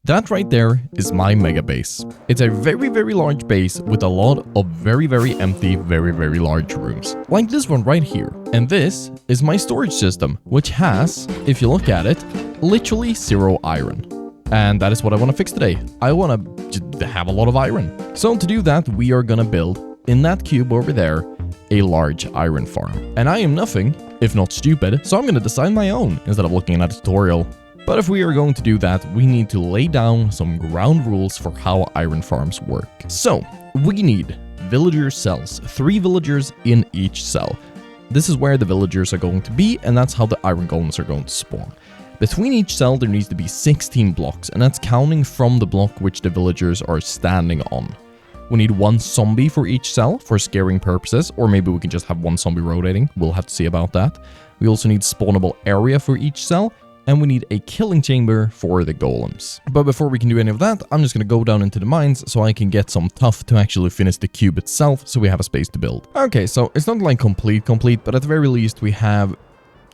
That right there is my mega base. It's a very, very large base with a lot of very, very empty, very, very large rooms. Like this one right here. And this is my storage system, which has, if you look at it, literally 0 iron. And that is what I want to fix today. I want to have a lot of iron. So to do that, we are going to build, in that cube over there, a large iron farm. And I am nothing if not stupid, so I'm going to design my own instead of looking at a tutorial. But if we are going to do that, we need to lay down some ground rules for how iron farms work. So, we need villager cells, 3 villagers in each cell. This is where the villagers are going to be, and that's how the iron golems are going to spawn. Between each cell, there needs to be 16 blocks, and that's counting from the block which the villagers are standing on. We need 1 zombie for each cell for scaring purposes, or maybe we can just have 1 zombie rotating. We'll have to see about that. We also need spawnable area for each cell, and we need a killing chamber for the golems. But before we can do any of that, I'm just going to go down into the mines so I can get some tuff to actually finish the cube itself, so we have a space to build. Okay, so it's not like complete, but at the very least we have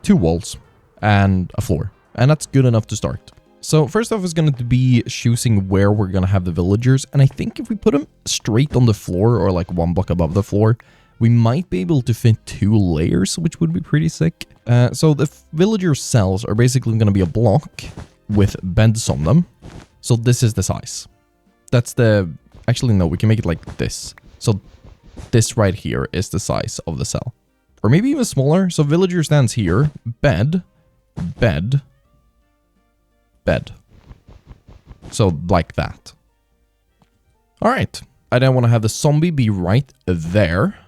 2 walls and a floor, and that's good enough to start. So first off is going to be choosing where we're going to have the villagers, and I think if we put them straight on the floor or like 1 block above the floor, we might be able to fit 2 layers, which would be pretty sick. So the villager cells are basically going to be a block with beds on them. So this is the size. That's the... Actually, no, we can make it like this. So this right here is the size of the cell. Or maybe even smaller. So villager stands here. Bed. Bed. Bed. So like that. Alright. I then want to have the zombie be right there.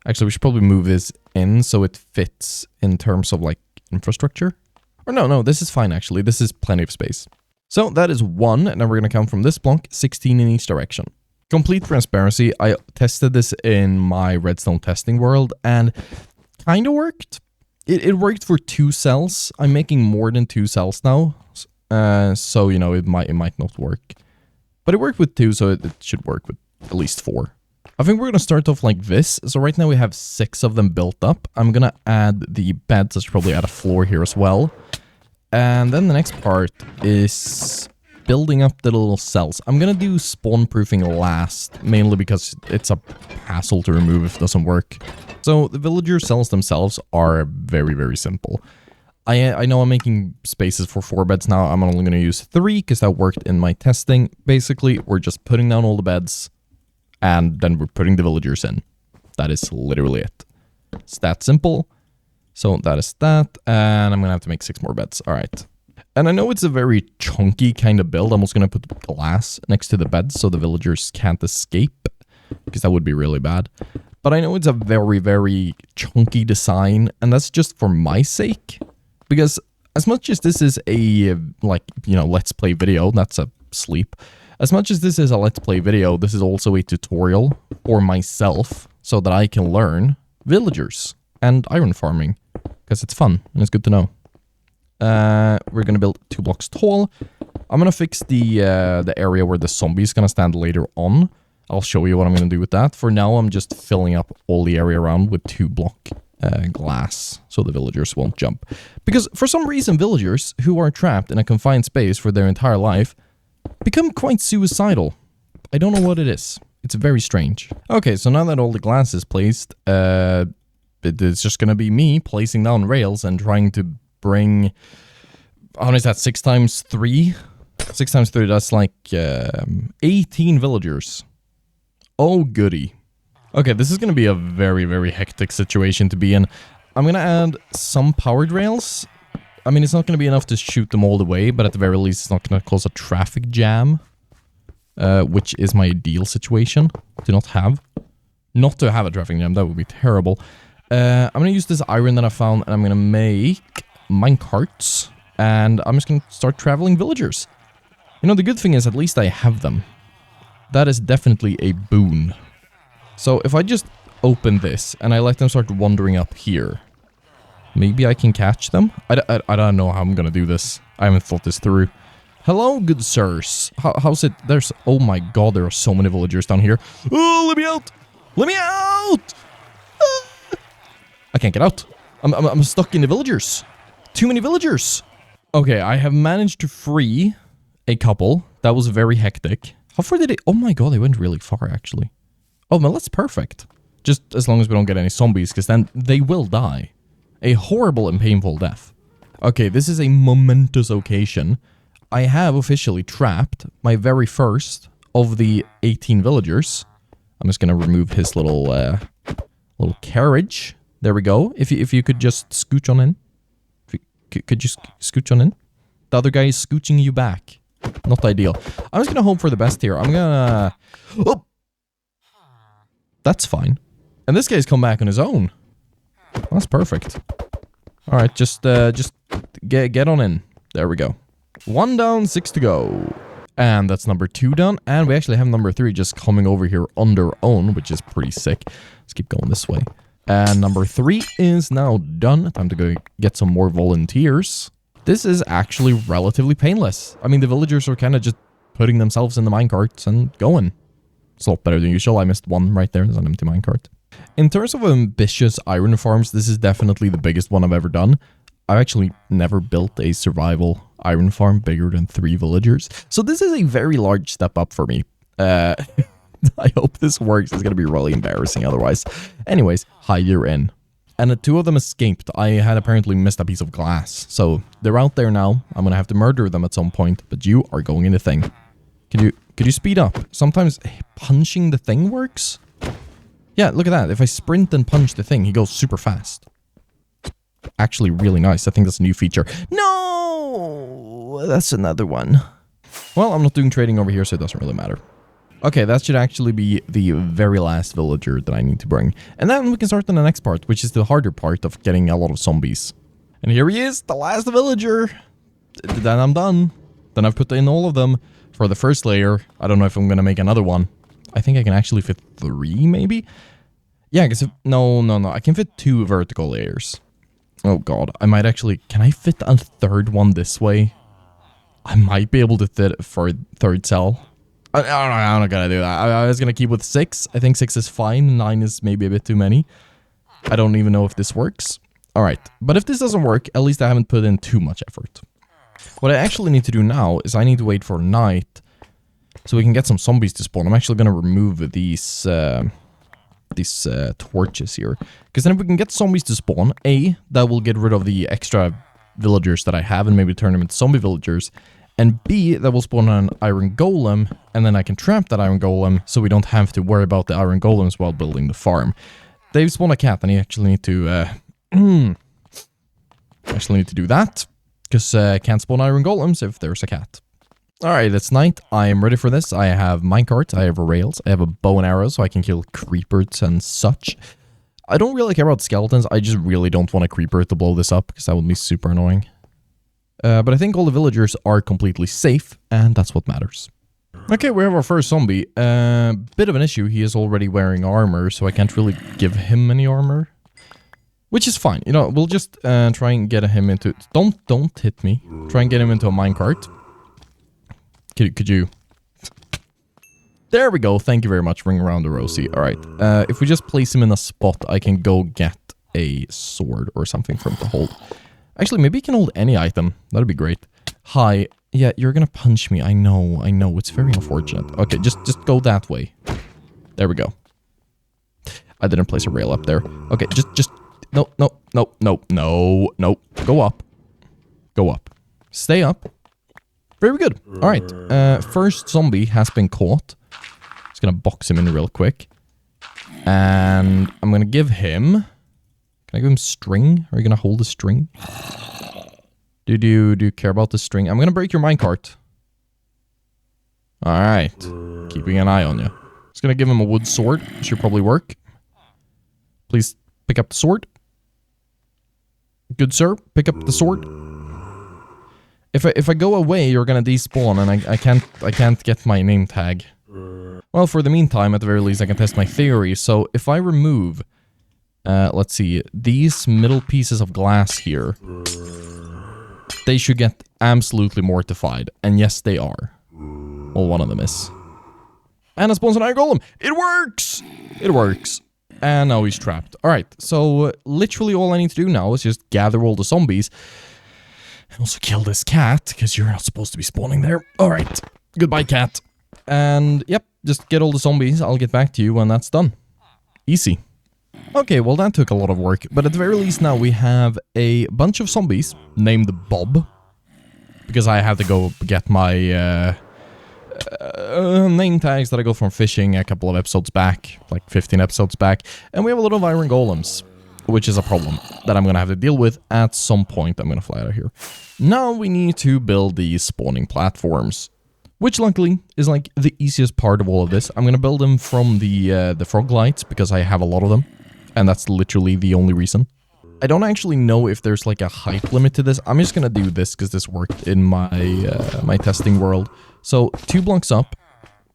Actually, we should probably move this in so it fits in terms of like infrastructure. Or no, this is fine actually. This is plenty of space. So that is 1, and then we're going to count from this block, 16 in each direction. Complete transparency, I tested this in my redstone testing world and kind of worked. It worked for 2 cells. I'm making more than 2 cells now. So, you know, it might not work. But it worked with 2, so it should work with at least 4. I think we're going to start off like this. So right now we have 6 of them built up. I'm going to add the beds. I should probably add a floor here as well. And then the next part is building up the little cells. I'm going to do spawn proofing last, mainly because it's a hassle to remove if it doesn't work. So the villager cells themselves are very, very simple. I know I'm making spaces for 4 beds now. I'm only going to use 3 because that worked in my testing. Basically, we're just putting down all the beds. And then we're putting the villagers in. That is literally it. It's that simple. So that is that. And I'm going to have to make 6 more beds. All right. And I know it's a very chunky kind of build. I'm also going to put glass next to the beds so the villagers can't escape. Because that would be really bad. But I know it's a very, very chunky design. And that's just for my sake. Because as much as this is a, like, you know, let's play video. That's a sleep. As much as this is a let's play video, this is also a tutorial for myself so that I can learn villagers and iron farming because it's fun and it's good to know. We're going to build 2 blocks tall. I'm going to fix the area where the zombie is going to stand later on. I'll show you what I'm going to do with that. For now, I'm just filling up all the area around with 2 block glass so the villagers won't jump. Because for some reason, villagers who are trapped in a confined space for their entire life become quite suicidal. I don't know what it is. It's very strange. Okay, so now that all the glass is placed, it's just gonna be me placing down rails and trying to bring... How many is that? 6 times 3? 6 times 3, that's like 18 villagers. Oh, goody. Okay, this is gonna be a very, very hectic situation to be in. I'm gonna add some powered rails. I mean, it's not going to be enough to shoot them all the way, but at the very least, it's not going to cause a traffic jam, which is my ideal situation to not have. Not to have a traffic jam, that would be terrible. I'm going to use this iron that I found, and I'm going to make minecarts, and I'm just going to start traveling villagers. You know, the good thing is at least I have them. That is definitely a boon. So if I just open this, and I let them start wandering up here... Maybe I can catch them? I don't know how I'm gonna do this. I haven't thought this through. Hello, good sirs. How's it? There's... Oh my god, there are so many villagers down here. Oh, let me out! Let me out! Ah! I can't get out. I'm stuck in the villagers. Too many villagers. Okay, I have managed to free a couple. That was very hectic. How far did they... Oh my god, they went really far, actually. Oh, well, that's perfect. Just as long as we don't get any zombies, because then they will die. A horrible and painful death. Okay, this is a momentous occasion. I have officially trapped my very first of the 18 villagers. I'm just gonna remove his little little carriage. There we go. If you could just scooch on in. Could you scooch on in? The other guy is scooching you back. Not ideal. I'm just gonna hope for the best here. I'm gonna... Oh! That's fine. And this guy's come back on his own. That's perfect. Alright, just get on in. There we go. 1 down, 6 to go. And that's number 2 done. And we actually have number 3 just coming over here on their own, which is pretty sick. Let's keep going this way. And number 3 is now done. Time to go get some more volunteers. This is actually relatively painless. I mean, the villagers are kind of just putting themselves in the minecarts and going. It's a lot better than usual. I missed one right there. There's an empty minecart. In terms of ambitious iron farms, this is definitely the biggest one I've ever done. I've actually never built a survival iron farm bigger than 3 villagers. So this is a very large step up for me. I hope this works. It's going to be really embarrassing otherwise. Anyways, hi, you're in. And 2 of them escaped. I had apparently missed a piece of glass. So they're out there now. I'm going to have to murder them at some point. But you are going in the thing. Could you speed up? Sometimes punching the thing works? Yeah, look at that. If I sprint and punch the thing, he goes super fast. Actually really nice. I think that's a new feature. No! That's another one. Well, I'm not doing trading over here, so it doesn't really matter. Okay, that should actually be the very last villager that I need to bring. And then we can start on the next part, which is the harder part of getting a lot of zombies. And here he is, the last villager. Then I'm done. Then I've put in all of them for the first layer. I don't know if I'm going to make another one. I think I can actually fit 3, maybe? Yeah, I guess no. I can fit 2 vertical layers. Oh god, I might actually... Can I fit a 3rd one this way? I might be able to fit a 3rd cell. I'm not gonna do that. I was gonna keep with 6. I think 6 is fine. 9 is maybe a bit too many. I don't even know if this works. Alright, but if this doesn't work, at least I haven't put in too much effort. What I actually need to do now is I need to wait for night so we can get some zombies to spawn. I'm actually gonna remove these torches here. Because then if we can get zombies to spawn, A, that will get rid of the extra villagers that I have and maybe turn them into zombie villagers. And B, that will spawn an iron golem, and then I can trap that iron golem so we don't have to worry about the iron golems while building the farm. They've spawned a cat, and I actually need to, do that. Because I can't spawn iron golems if there's a cat. Alright, it's night. I am ready for this. I have minecart, I have rails, I have a bow and arrow so I can kill creepers and such. I don't really care about skeletons, I just really don't want a creeper to blow this up because that would be super annoying. But I think all the villagers are completely safe, and that's what matters. Okay, we have our first zombie. Bit of an issue, he is already wearing armor, so I can't really give him any armor. Which is fine, you know, we'll just try and get him into... Don't hit me. Try and get him into a minecart. Could you... There we go, thank you very much, ring around the rosy. Alright, if we just place him in a spot, I can go get a sword or something for him to hold. Actually, maybe he can hold any item. That'd be great. Hi. Yeah, you're gonna punch me. I know. It's very unfortunate. Okay, just go that way. There we go. I didn't place a rail up there. Okay, just... No. Go up. Go up. Stay up. Very good. Alright. First zombie has been caught. Just gonna box him in real quick. And I'm gonna give him... Can I give him string? Are you gonna hold the string? Do you care about the string? I'm gonna break your minecart. Alright. Keeping an eye on you. Just gonna give him a wood sword. Should probably work. Please pick up the sword. Good sir, pick up the sword. If I go away, you're gonna despawn, and I can't get my name tag. Well, for the meantime, at the very least, I can test my theory. So if I remove, let's see, these middle pieces of glass here, they should get absolutely mortified, and yes, they are. Well, one of them is. And it spawns an iron golem. It works. It works. And now he's trapped. Alright, so literally all I need to do now is just gather all the zombies. Also kill this cat, because you're not supposed to be spawning there. Alright. Goodbye, cat. And, yep, just get all the zombies. I'll get back to you when that's done. Easy. Okay, well that took a lot of work, but at the very least now we have a bunch of zombies named Bob. Because I had to go get my name tags that I got from fishing a couple of episodes back, like 15 episodes back. And we have a lot of iron golems, which is a problem that I'm going to have to deal with at some point. I'm going to fly out of here. Now we need to build these spawning platforms, which luckily is like the easiest part of all of this. I'm going to build them from the frog lights because I have a lot of them. And that's literally the only reason. I don't actually know if there's like a height limit to this. I'm just gonna do this because this worked in my my testing world. So 2 blocks up,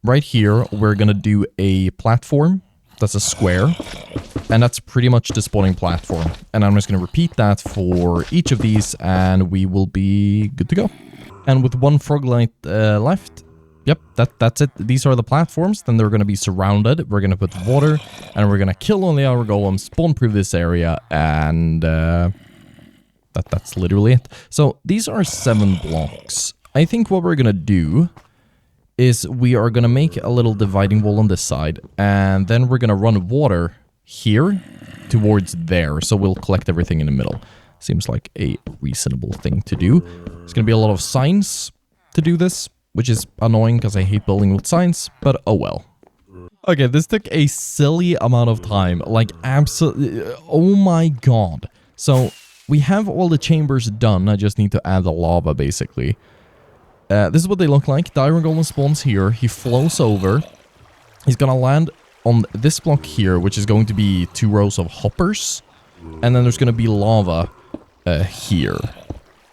right here, we're gonna do a platform. That's a square. And that's pretty much the spawning platform. And I'm just gonna repeat that for each of these and we will be good to go. And with 1 frog light left, yep, that's it. These are the platforms. Then they're going to be surrounded. We're going to put water, and we're going to kill all the outer golems, spawn-proof this area, and that's literally it. So these are 7 blocks. I think what we're going to do is we are going to make a little dividing wall on this side, and then we're going to run water here towards there. So we'll collect everything in the middle. Seems like a reasonable thing to do. There's going to be a lot of signs to do this, which is annoying because I hate building with signs, but oh well. Okay, this took a silly amount of time, like absolutely, oh my god. So, we have all the chambers done, I just need to add the lava basically. This is what they look like. The iron golem spawns here, he flows over, he's gonna land on this block here, which is going to be 2 rows of hoppers, and then there's gonna be lava here.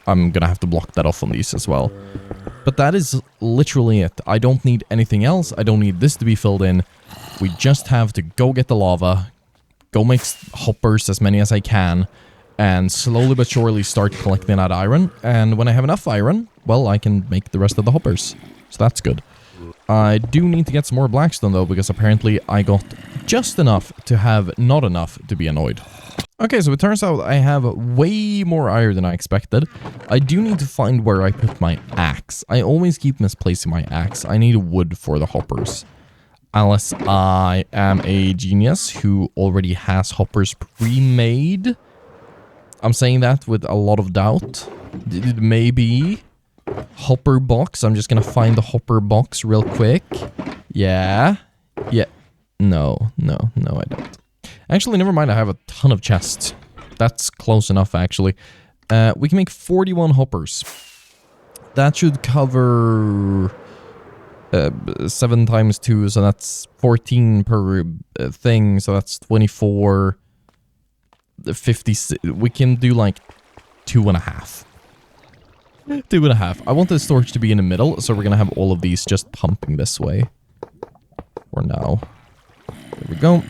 I'm gonna have to block that off on these as well. But that is literally it. I don't need anything else. I don't need this to be filled in. We just have to go get the lava, go make hoppers as many as I can, and slowly but surely start collecting that iron. And when I have enough iron, well, I can make the rest of the hoppers. So that's good. I do need to get some more blackstone though, because apparently I got just enough to have not enough to be annoyed. Okay, so it turns out I have way more iron than I expected. I do need to find where I put my axe. I always keep misplacing my axe. I need wood for the hoppers. Unless I am a genius who already has hoppers pre-made. I'm saying that with a lot of doubt. Maybe. Hopper box. I'm just gonna find the hopper box real quick. Yeah. Yeah. No, I don't. Actually, never mind, I have a ton of chests. That's close enough, actually. We can make 41 hoppers. That should cover 7 times 2, so that's 14 per thing, so that's 24, 50. We can do like 2.5. 2.5. I want the storage to be in the middle, so we're gonna have all of these just pumping this way. For now. There we go.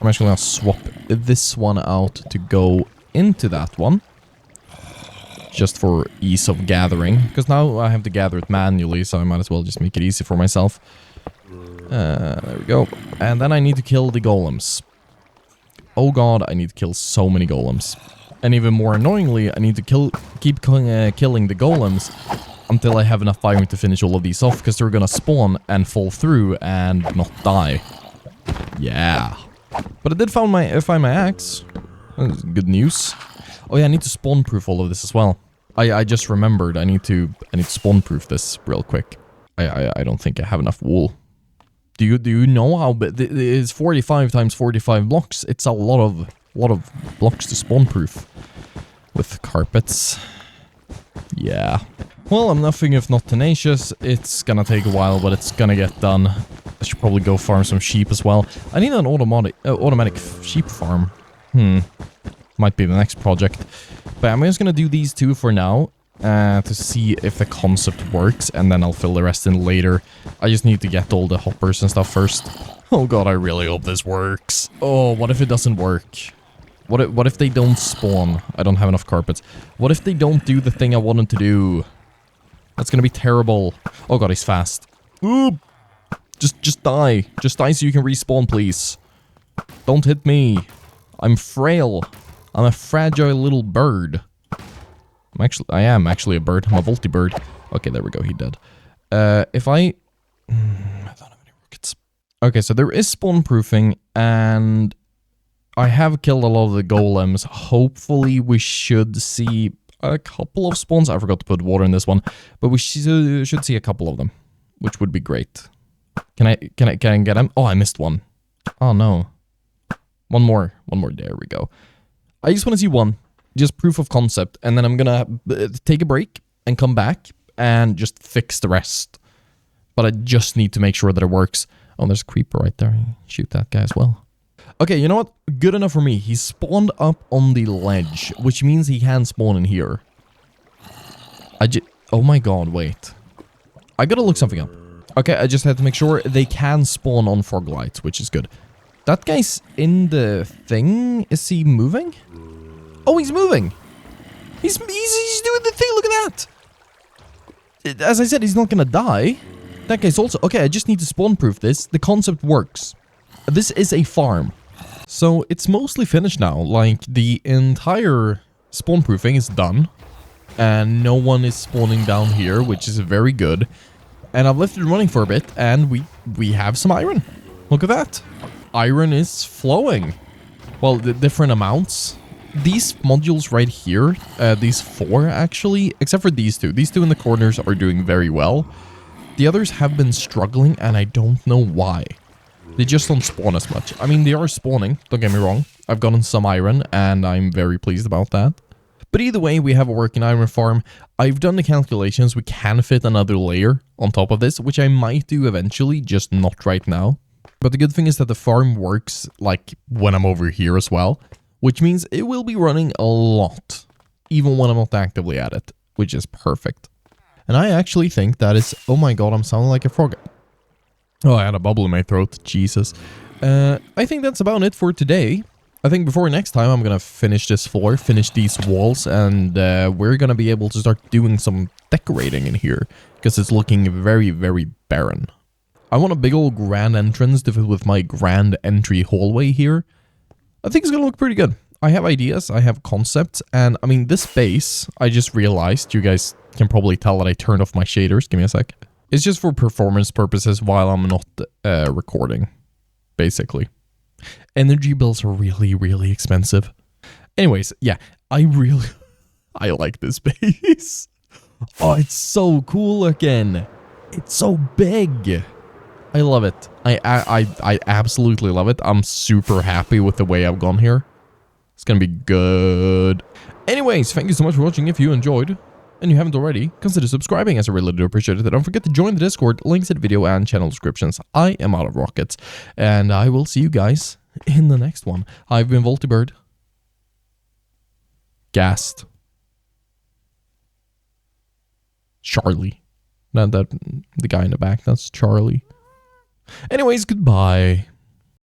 I'm actually going to swap this one out to go into that one. Just for ease of gathering. Because now I have to gather it manually, so I might as well just make it easy for myself. There we go. And then I need to kill the golems. Oh god, I need to kill so many golems. And even more annoyingly, I need to keep killing the golems until I have enough iron to finish all of these off, because they're going to spawn and fall through and not die. Yeah. But I did find my axe. That's good news. Oh yeah, I need to spawn-proof all of this as well. I just remembered I need to spawn-proof this real quick. I don't think I have enough wool. Do you know how big it is? 45 times 45 blocks. It's a lot of blocks to spawn-proof with carpets. Yeah. Well, I'm nothing if not tenacious. It's gonna take a while, but it's gonna get done. I should probably go farm some sheep as well. I need an automatic sheep farm. Might be the next project. But I'm just gonna do these 2 for now. To see if the concept works, and then I'll fill the rest in later. I just need to get all the hoppers and stuff first. Oh god, I really hope this works. Oh, what if it doesn't work? What if they don't spawn? I don't have enough carpets. What if they don't do the thing I wanted to do? That's gonna be terrible. Oh god, he's fast. Ooh! Just die. Just die so you can respawn, please. Don't hit me. I'm frail. I'm a fragile little bird. I am actually a bird. I'm a WoltyBird. Okay, there we go. He dead. If I don't have any rockets. Okay, so there is spawn proofing, and I have killed a lot of the golems. Hopefully, we should see a couple of spawns. I forgot to put water in this one, but we should see a couple of them, which would be great. Can I get him? Oh, I missed one. Oh no. One more. There we go. I just want to see one. Just proof of concept, and then I'm gonna take a break and come back and just fix the rest. But I just need to make sure that it works. Oh, there's a creeper right there. Shoot that guy as well. Okay, you know what? Good enough for me. He spawned up on the ledge, which means he can spawn in here. Oh my god, wait. I gotta look something up. Okay, I just had to make sure they can spawn on fog lights, which is good. That guy's in the thing. Is he moving? Oh, he's moving. He's doing the thing. Look at that. As I said, he's not gonna die. That guy's also... Okay, I just need to spawn proof this. The concept works. This is a farm. So it's mostly finished now. Like, the entire spawn proofing is done. And no one is spawning down here, which is very good. And I've left it running for a bit, and we have some iron. Look at that. Iron is flowing. Well, the different amounts. These modules right here, these 4 actually, except for these 2. These 2 in the corners are doing very well. The others have been struggling, and I don't know why. They just don't spawn as much. I mean, they are spawning, don't get me wrong. I've gotten some iron, and I'm very pleased about that. But either way, we have a working iron farm. I've done the calculations. We can fit another layer on top of this, which I might do eventually, just not right now. But the good thing is that the farm works, like, when I'm over here as well. Which means it will be running a lot, even when I'm not actively at it, which is perfect. And I actually think that is... Oh my god, I'm sounding like a frog. Oh, I had a bubble in my throat. Jesus. I think that's about it for today. I think before next time, I'm going to finish this floor, finish these walls, and we're going to be able to start doing some decorating in here, because it's looking very, very barren. I want a big old grand entrance to fit with my grand entry hallway here. I think it's going to look pretty good. I have ideas, I have concepts, and I mean, this base, I just realized, you guys can probably tell that I turned off my shaders. Give me a sec. It's just for performance purposes while I'm not recording, basically. Energy bills are really, really expensive. Anyways, yeah, I like this base. Oh, it's so cool looking. It's so big. I love it. I absolutely love it. I'm super happy with the way I've gone here. It's gonna be good. Anyways, thank you so much for watching. If you enjoyed, and you haven't already, consider subscribing, as I really do appreciate it. Don't forget to join the Discord, links in the video and channel descriptions. I am out of rockets, and I will see you guys in the next one. I've been WoltyBird. Gassed. Charlie. Not that, the guy in the back, that's Charlie. Anyways, goodbye.